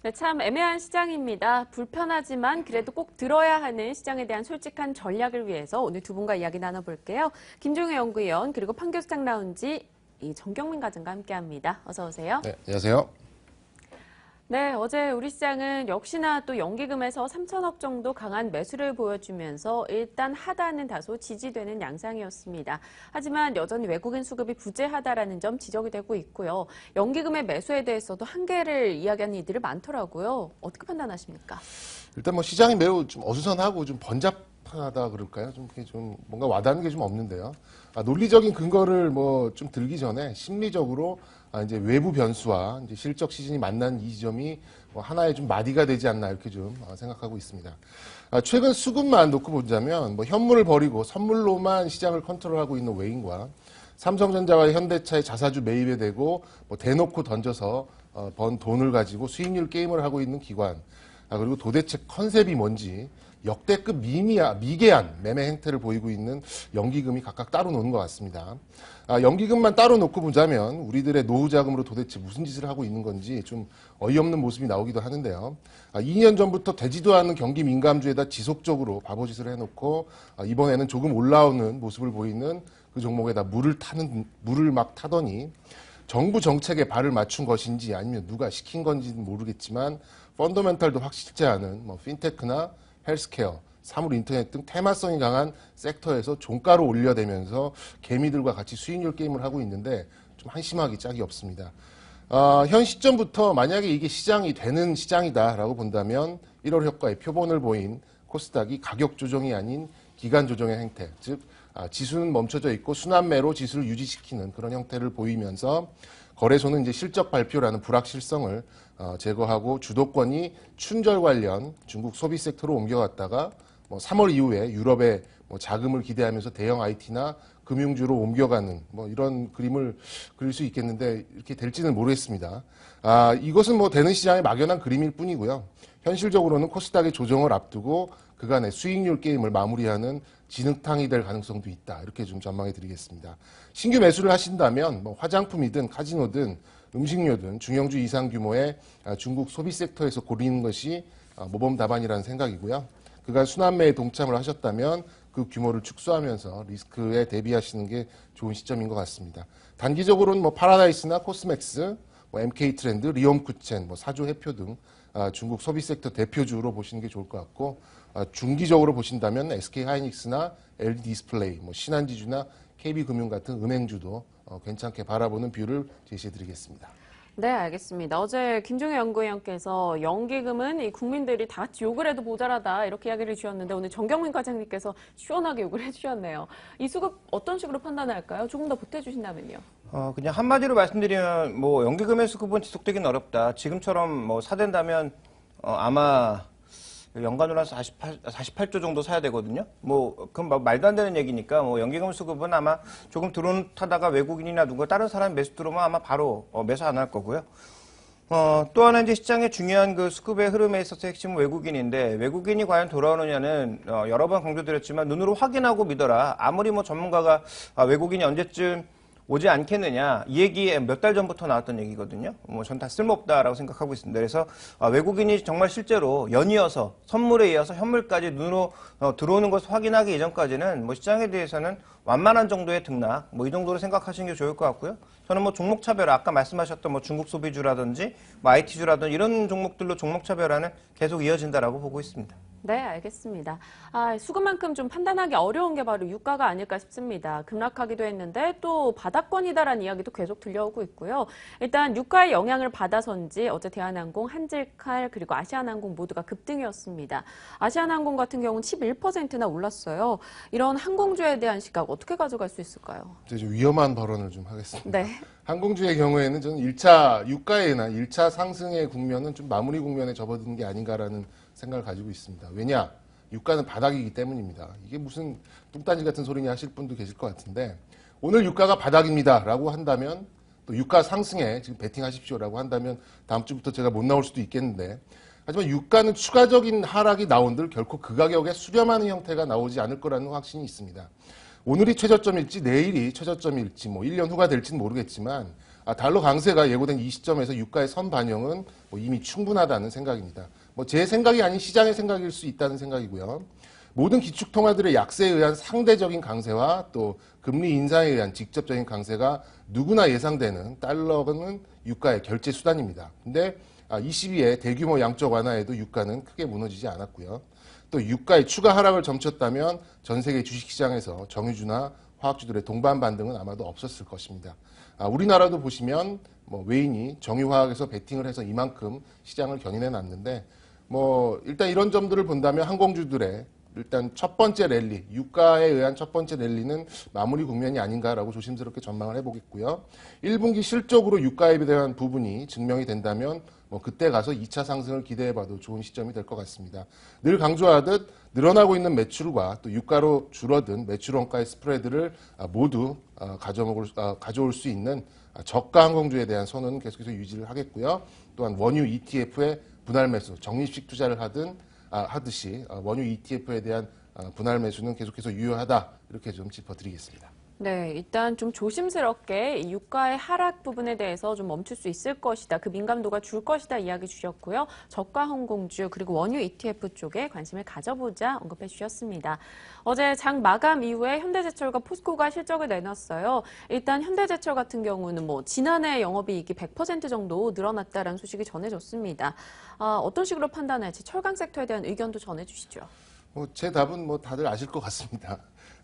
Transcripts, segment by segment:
네, 참 애매한 시장입니다. 불편하지만 그래도 꼭 들어야 하는 시장에 대한 솔직한 전략을 위해서 오늘 두 분과 이야기 나눠볼게요. 김종혜 연구위원 그리고 판교시장 라운지 정경민 과장과 함께합니다. 어서 오세요. 네, 안녕하세요. 네, 어제 우리 시장은 역시나 또 연기금에서 3천억 정도 강한 매수를 보여주면서 일단 하단은 다소 지지되는 양상이었습니다. 하지만 여전히 외국인 수급이 부재하다라는 점 지적이 되고 있고요. 연기금의 매수에 대해서도 한계를 이야기하는 이들이 많더라고요. 어떻게 판단하십니까? 일단 뭐 시장이 매우 좀 어수선하고 좀 번잡하다 그럴까요? 좀 뭔가 와닿는 게 좀 없는데요. 논리적인 근거를 뭐 좀 들기 전에 심리적으로 이제 외부 변수와 이제 실적 시즌이 만난 이 지점이 뭐 하나의 좀 마디가 되지 않나 이렇게 좀 생각하고 있습니다. 최근 수급만 놓고 보자면 뭐 현물을 버리고 선물로만 시장을 컨트롤하고 있는 외인과 삼성전자와 현대차의 자사주 매입에 대고 뭐 대놓고 던져서 번 돈을 가지고 수익률 게임을 하고 있는 기관, 그리고 도대체 컨셉이 뭔지 역대급 미개한 매매 행태를 보이고 있는 연기금이 각각 따로 노는 것 같습니다. 연기금만 따로 놓고 보자면 우리들의 노후 자금으로 도대체 무슨 짓을 하고 있는 건지 좀 어이없는 모습이 나오기도 하는데요. 2년 전부터 되지도 않은 경기 민감주에다 지속적으로 바보짓을 해놓고 이번에는 조금 올라오는 모습을 보이는 그 종목에다 물을 막 타더니 정부 정책에 발을 맞춘 것인지 아니면 누가 시킨 건지는 모르겠지만 펀더멘털도 확실치 않은 뭐 핀테크나 헬스케어, 사물 인터넷 등 테마성이 강한 섹터에서 종가로 올려대면서 개미들과 같이 수익률 게임을 하고 있는데 좀 한심하기 짝이 없습니다. 현 시점부터 만약에 이게 시장이 되는 시장이다라고 본다면 1월 효과의 표본을 보인 코스닥이 가격 조정이 아닌 기간 조정의 행태, 즉 지수는 멈춰져 있고 순환매로 지수를 유지시키는 그런 형태를 보이면서 거래소는 이제 실적 발표라는 불확실성을 제거하고 주도권이 춘절 관련 중국 소비 섹터로 옮겨갔다가 뭐 3월 이후에 유럽에 뭐 자금을 기대하면서 대형 IT나 금융주로 옮겨가는 뭐 이런 그림을 그릴 수 있겠는데 이렇게 될지는 모르겠습니다. 이것은 뭐 되는 시장의 막연한 그림일 뿐이고요. 현실적으로는 코스닥의 조정을 앞두고 그간의 수익률 게임을 마무리하는 진흙탕이 될 가능성도 있다. 이렇게 좀 전망해 드리겠습니다. 신규 매수를 하신다면 뭐 화장품이든 카지노든 음식료든 중형주 이상 규모의 중국 소비 섹터에서 고르는 것이 모범 답안이라는 생각이고요. 그간 순환매에 동참을 하셨다면 그 규모를 축소하면서 리스크에 대비하시는 게 좋은 시점인 것 같습니다. 단기적으로는 뭐 파라다이스나 코스맥스, 뭐 MK트렌드, 리옴쿠첸, 뭐 사조 해표 등 중국 소비 섹터 대표주로 보시는 게 좋을 것 같고, 중기적으로 보신다면 SK하이닉스나 LG디스플레이, 뭐 신한지주나 KB금융 같은 은행주도 괜찮게 바라보는 뷰를 제시해드리겠습니다. 네, 알겠습니다. 어제 김종혜 연구위원께서 연기금은 이 국민들이 다 같이 욕을 해도 모자라다 이렇게 이야기를 주셨는데 오늘 정경민 과장님께서 시원하게 욕을 해주셨네요. 이 수급 어떤 식으로 판단할까요? 조금 더 보태주신다면요. 그냥 한마디로 말씀드리면 뭐 연기금의 수급은 지속되긴 어렵다. 지금처럼 뭐 사된다면 아마 연간으로 한 48조 정도 사야 되거든요. 뭐 그건 말도 안 되는 얘기니까 뭐 연기금 수급은 아마 조금 드론 타다가 외국인이나 누가 다른 사람이 매수 들어오면 아마 바로 매수 안 할 거고요. 또 하나 이제 시장의 중요한 그 수급의 흐름에 있어서 핵심은 외국인인데 외국인이 과연 돌아오느냐는 여러 번 강조드렸지만 눈으로 확인하고 믿어라. 아무리 뭐 전문가가 외국인이 언제쯤 오지 않겠느냐 이 얘기 몇 달 전부터 나왔던 얘기거든요. 뭐 전 다 쓸모없다라고 생각하고 있습니다. 그래서 외국인이 정말 실제로 연이어서 선물에 이어서 현물까지 눈으로 들어오는 것을 확인하기 이전까지는 뭐 시장에 대해서는 완만한 정도의 등락 뭐 이 정도로 생각하시는 게 좋을 것 같고요. 저는 뭐 종목 차별 아까 말씀하셨던 뭐 중국 소비주라든지 뭐 IT주라든지 이런 종목들로 종목 차별화는 계속 이어진다라고 보고 있습니다. 네, 알겠습니다. 수급만큼 좀 판단하기 어려운 게 바로 유가가 아닐까 싶습니다. 급락하기도 했는데 또 바닥권이다라는 이야기도 계속 들려오고 있고요. 일단 유가의 영향을 받아서인지 어제 대한항공, 한질칼 그리고 아시아나항공 모두가 급등이었습니다. 아시아나항공 같은 경우는 11%나 올랐어요. 이런 항공주에 대한 시각 어떻게 가져갈 수 있을까요? 좀 위험한 발언을 좀 하겠습니다. 네. 항공주의 경우에는 저는 1차 유가에나 1차 상승의 국면은 좀 마무리 국면에 접어든 게 아닌가라는 생각을 가지고 있습니다. 왜냐? 유가는 바닥이기 때문입니다. 이게 무슨 뚱딴지 같은 소리냐 하실 분도 계실 것 같은데 오늘 유가가 바닥입니다라고 한다면 또 유가 상승에 지금 베팅하십시오라고 한다면 다음 주부터 제가 못 나올 수도 있겠는데 하지만 유가는 추가적인 하락이 나온들 결코 그 가격에 수렴하는 형태가 나오지 않을 거라는 확신이 있습니다. 오늘이 최저점일지 내일이 최저점일지 뭐 1년 후가 될지는 모르겠지만 달러 강세가 예고된 이 시점에서 유가의 선 반영은 뭐 이미 충분하다는 생각입니다. 뭐 제 생각이 아닌 시장의 생각일 수 있다는 생각이고요. 모든 기축통화들의 약세에 의한 상대적인 강세와 또 금리 인상에 의한 직접적인 강세가 누구나 예상되는 달러는 유가의 결제 수단입니다. 근데 22의 대규모 양적 완화에도 유가는 크게 무너지지 않았고요. 또 유가의 추가 하락을 점쳤다면 전 세계 주식시장에서 정유주나 화학주들의 동반 반등은 아마도 없었을 것입니다. 우리나라도 보시면 뭐 외인이 정유화학에서 베팅을 해서 이만큼 시장을 견인해 놨는데 뭐 일단 이런 점들을 본다면 항공주들의 일단 첫 번째 랠리, 유가에 의한 첫 번째 랠리는 마무리 국면이 아닌가라고 조심스럽게 전망을 해보겠고요. 1분기 실적으로 유가에 대한 부분이 증명이 된다면 뭐 그때 가서 2차 상승을 기대해봐도 좋은 시점이 될 것 같습니다. 늘 강조하듯 늘어나고 있는 매출과 또 유가로 줄어든 매출 원가의 스프레드를 모두 가져올 수 있는 저가 항공주에 대한 선언은 계속해서 유지를 하겠고요. 또한 원유 ETF의 분할 매수, 적립식 투자를 하듯이 원유 ETF에 대한 분할 매수는 계속해서 유효하다 이렇게 좀 짚어드리겠습니다. 네, 일단 좀 조심스럽게 이 유가의 하락 부분에 대해서 좀 멈출 수 있을 것이다. 그 민감도가 줄 것이다 이야기 주셨고요. 저가 항공주 그리고 원유 ETF 쪽에 관심을 가져보자 언급해 주셨습니다. 어제 장 마감 이후에 현대제철과 포스코가 실적을 내놨어요. 일단 현대제철 같은 경우는 뭐 지난해 영업이익이 100% 정도 늘어났다라는 소식이 전해졌습니다. 어떤 식으로 판단할지 철강 섹터에 대한 의견도 전해주시죠. 제 답은 뭐 다들 아실 것 같습니다.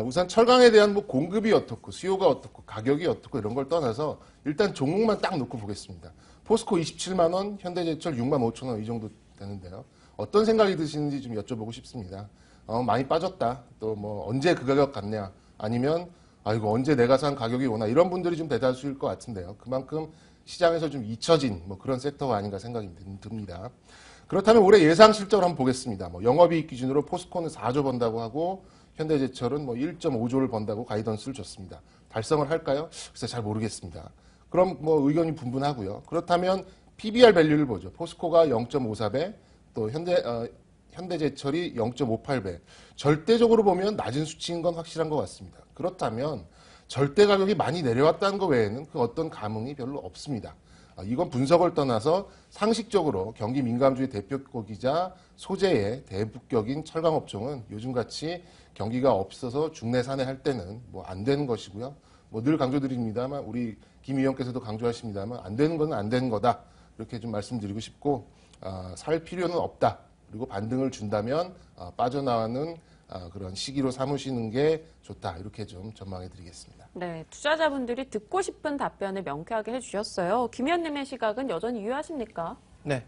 우선 철강에 대한 뭐 공급이 어떻고 수요가 어떻고 가격이 어떻고 이런 걸 떠나서 일단 종목만 딱 놓고 보겠습니다. 포스코 27만 원, 현대제철 6만 5천 원 이 정도 되는데요. 어떤 생각이 드시는지 좀 여쭤보고 싶습니다. 많이 빠졌다. 또 뭐 언제 그 가격 갔냐? 아니면 이거 언제 내가 산 가격이 오나? 이런 분들이 좀 대다수일 것 같은데요. 그만큼 시장에서 좀 잊혀진 뭐 그런 섹터가 아닌가 생각이 듭니다. 그렇다면 올해 예상 실적을 한번 보겠습니다. 뭐 영업이익 기준으로 포스코는 4조 번다고 하고 현대제철은 뭐 1.5조를 번다고 가이던스를 줬습니다. 달성을 할까요? 글쎄 잘 모르겠습니다. 그럼 뭐 의견이 분분하고요. 그렇다면 PBR 밸류를 보죠. 포스코가 0.54배, 또 현대제철이 0.58배. 절대적으로 보면 낮은 수치인 건 확실한 것 같습니다. 그렇다면 절대 가격이 많이 내려왔다는 것 외에는 그 어떤 감흥이 별로 없습니다. 이건 분석을 떠나서 상식적으로 경기 민감주의 대표격이자 소재의 대북격인 철강업종은 요즘같이 경기가 없어서 중내산에 할 때는 뭐 안 되는 것이고요. 뭐 늘 강조드립니다만 우리 김 의원께서도 강조하십니다만 안 되는 건 안 되는 거다. 이렇게 좀 말씀드리고 싶고 살 필요는 없다. 그리고 반등을 준다면 빠져나가는 그런 시기로 삼으시는 게 좋다. 이렇게 좀 전망해 드리겠습니다. 네, 투자자분들이 듣고 싶은 답변을 명쾌하게 해주셨어요. 김 의원님의 시각은 여전히 유효하십니까? 네.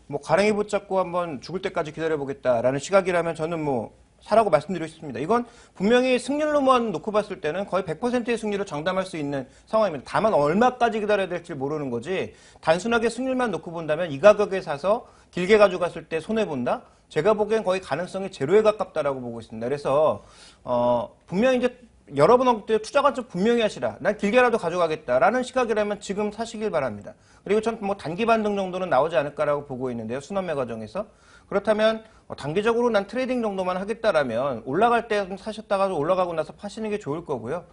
뭐 가랭이 붙잡고 한번 죽을 때까지 기다려보겠다라는 시각이라면 저는 뭐 사라고 말씀드리고 싶습니다. 이건 분명히 승률로만 놓고 봤을 때는 거의 100%의 승률을 장담할 수 있는 상황입니다. 다만 얼마까지 기다려야 될지 모르는 거지 단순하게 승률만 놓고 본다면 이 가격에 사서 길게 가져갔을 때 손해본다? 제가 보기엔 거의 가능성이 제로에 가깝다라고 보고 있습니다. 그래서 분명히 이제 여러 번 언급된 투자 관점 분명히 하시라. 난 길게라도 가져가겠다라는 시각이라면 지금 사시길 바랍니다. 그리고 전 뭐 단기 반등 정도는 나오지 않을까라고 보고 있는데요. 순환매 과정에서. 그렇다면 단기적으로 난 트레이딩 정도만 하겠다라면 올라갈 때 사셨다가 올라가고 나서 파시는 게 좋을 거고요.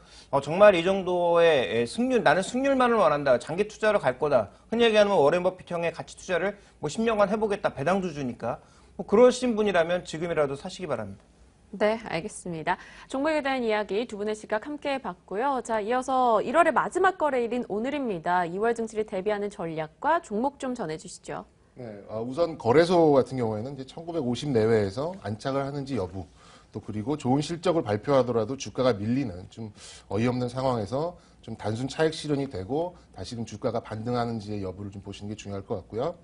정말 이 정도의 승률, 나는 승률만을 원한다. 장기 투자로 갈 거다. 흔히 얘기하는 워렌 버핏형의 가치 투자를 뭐 10년간 해보겠다. 배당도 주니까. 뭐 그러신 분이라면 지금이라도 사시기 바랍니다. 네, 알겠습니다. 종목에 대한 이야기 두 분의 시각 함께 해봤고요. 자, 이어서 1월의 마지막 거래일인 오늘입니다. 2월 증시를 대비하는 전략과 종목 좀 전해주시죠. 네, 우선 거래소 같은 경우에는 이제 1950 내외에서 안착을 하는지 여부, 또 그리고 좋은 실적을 발표하더라도 주가가 밀리는 좀 어이없는 상황에서 좀 단순 차익 실현이 되고 다시금 주가가 반등하는지의 여부를 좀 보시는 게 중요할 것 같고요.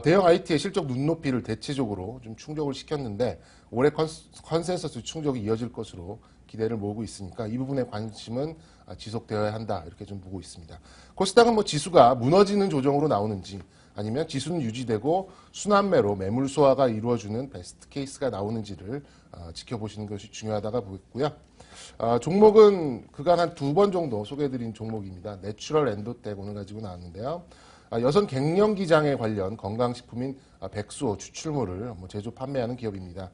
대형 IT의 실적 눈높이를 대체적으로 좀 충족을 시켰는데 올해 컨센서스 충족이 이어질 것으로 기대를 모으고 있으니까 이 부분에 관심은 지속되어야 한다 이렇게 좀 보고 있습니다. 코스닥은 뭐 지수가 무너지는 조정으로 나오는지 아니면 지수는 유지되고 순환매로 매물 소화가 이루어지는 베스트 케이스가 나오는지를 지켜보시는 것이 중요하다고 보겠고요. 종목은 그간 한 2번 정도 소개해드린 종목입니다. 내추럴 엔도텍 오늘 가지고 나왔는데요. 여성 갱년기장에 관련 건강식품인 백수호 추출물을 제조 판매하는 기업입니다.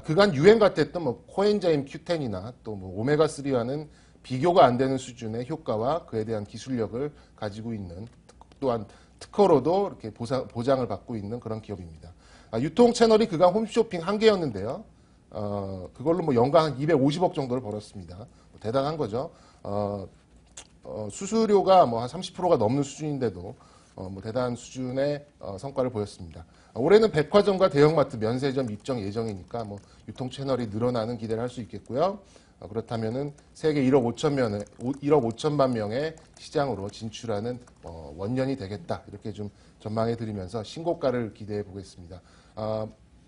그간 유행 같았던 코엔자임 Q10이나 또 오메가3와는 비교가 안 되는 수준의 효과와 그에 대한 기술력을 가지고 있는 또한 특허로도 이렇게 보장을 받고 있는 그런 기업입니다. 유통 채널이 그간 홈쇼핑 한 개였는데요. 그걸로 뭐 연간 한 250억 정도를 벌었습니다. 대단한 거죠. 수수료가 뭐 한 30%가 넘는 수준인데도 뭐 대단한 수준의 성과를 보였습니다. 올해는 백화점과 대형마트, 면세점 입점 예정이니까 뭐 유통 채널이 늘어나는 기대를 할 수 있겠고요. 그렇다면은 세계 1억 5천만 명의 시장으로 진출하는 원년이 되겠다. 이렇게 좀 전망해 드리면서 신고가를 기대해 보겠습니다.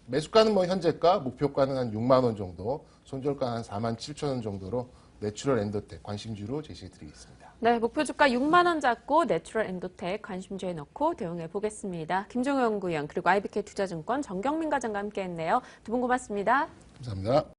매수가는 뭐 현재가, 목표가는 한 6만 원 정도, 손절가 한 4만 7천 원 정도로 내추럴 엔더텍 관심주로 제시해 드리겠습니다. 네, 목표 주가 6만 원 잡고 내추럴 엔도텍 관심주에 넣고 대응해 보겠습니다. 김종호 연구위원 그리고 IBK 투자증권 정경민 과장과 함께했네요. 두 분 고맙습니다. 감사합니다.